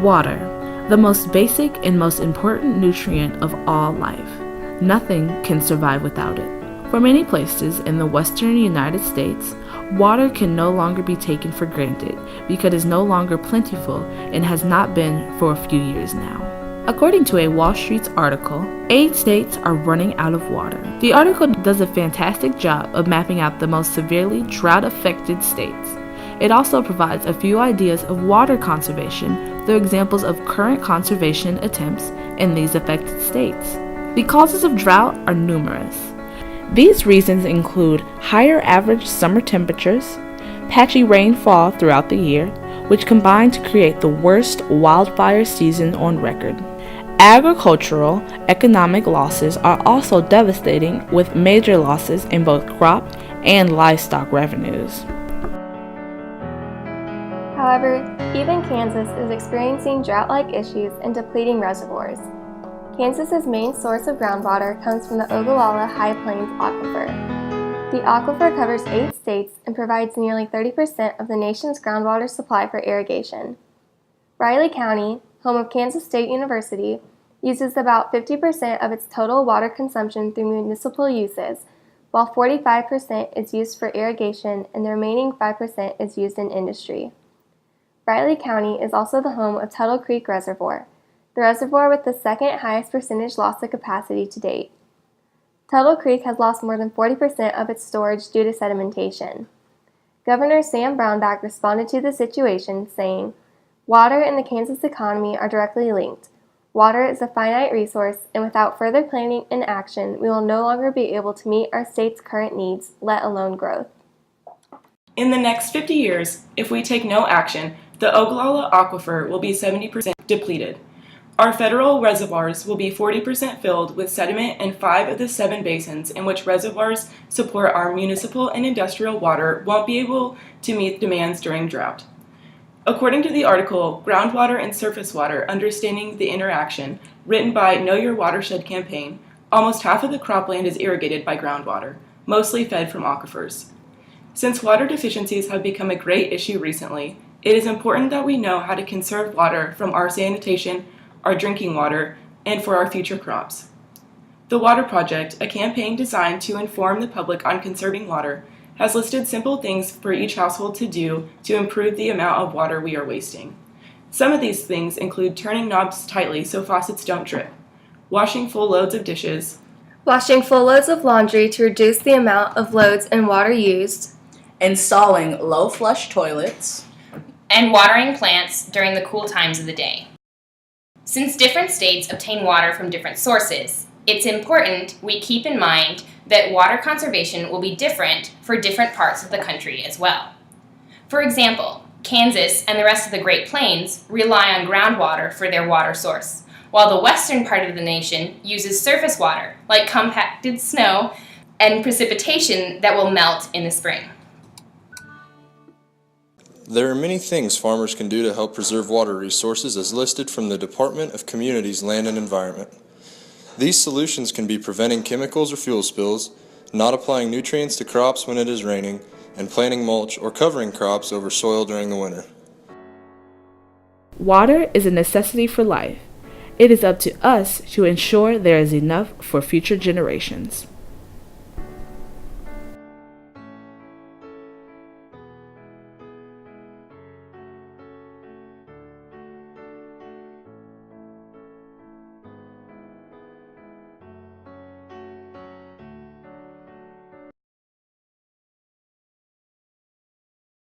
Water, the most basic and most important nutrient of all life. Nothing can survive without it. For many places in the western United States, water can no longer be taken for granted because it is no longer plentiful and has not been for a few years now. According to a Wall Street article, 8 states are running out of water. The article does a fantastic job of mapping out the most severely drought-affected states. It also provides a few ideas of water conservation through examples of current conservation attempts in these affected states. The causes of drought are numerous. These reasons include higher average summer temperatures, patchy rainfall throughout the year, which combine to create the worst wildfire season on record. Agricultural economic losses are also devastating, with major losses in both crop and livestock revenues. However, even Kansas is experiencing drought-like issues and depleting reservoirs. Kansas's main source of groundwater comes from the Ogallala High Plains Aquifer. The aquifer covers 8 states and provides nearly 30% of the nation's groundwater supply for irrigation. Riley County, home of Kansas State University, uses about 50% of its total water consumption through municipal uses, while 45% is used for irrigation and the remaining 5% is used in industry. Riley County is also the home of Tuttle Creek Reservoir, the reservoir with the second highest percentage loss of capacity to date. Tuttle Creek has lost more than 40% of its storage due to sedimentation. Governor Sam Brownback responded to the situation, saying, "Water and the Kansas economy are directly linked. Water is a finite resource, and without further planning and action, we will no longer be able to meet our state's current needs, let alone growth." In the next 50 years, if we take no action, the Ogallala Aquifer will be 70% depleted. Our federal reservoirs will be 40% filled with sediment, and 5 of the 7 basins in which reservoirs support our municipal and industrial water won't be able to meet demands during drought. According to the article, Groundwater and Surface Water, Understanding the Interaction, written by Know Your Watershed campaign, almost half of the cropland is irrigated by groundwater, mostly fed from aquifers. Since water deficiencies have become a great issue recently, it is important that we know how to conserve water from our sanitation, our drinking water, and for our future crops. The Water Project, a campaign designed to inform the public on conserving water, has listed simple things for each household to do to improve the amount of water we are wasting. Some of these things include turning knobs tightly so faucets don't drip, washing full loads of dishes, Washing full loads of laundry to reduce the amount of loads and water used, installing low flush toilets, and watering plants during the cool times of the day. Since different states obtain water from different sources, it's important we keep in mind that water conservation will be different for different parts of the country as well. For example, Kansas and the rest of the Great Plains rely on groundwater for their water source, while the western part of the nation uses surface water, like compacted snow and precipitation that will melt in the spring. There are many things farmers can do to help preserve water resources as listed from the Department of Communities, Land and Environment. These solutions can be preventing chemicals or fuel spills, not applying nutrients to crops when it is raining, and planting mulch or covering crops over soil during the winter. Water is a necessity for life. It is up to us to ensure there is enough for future generations.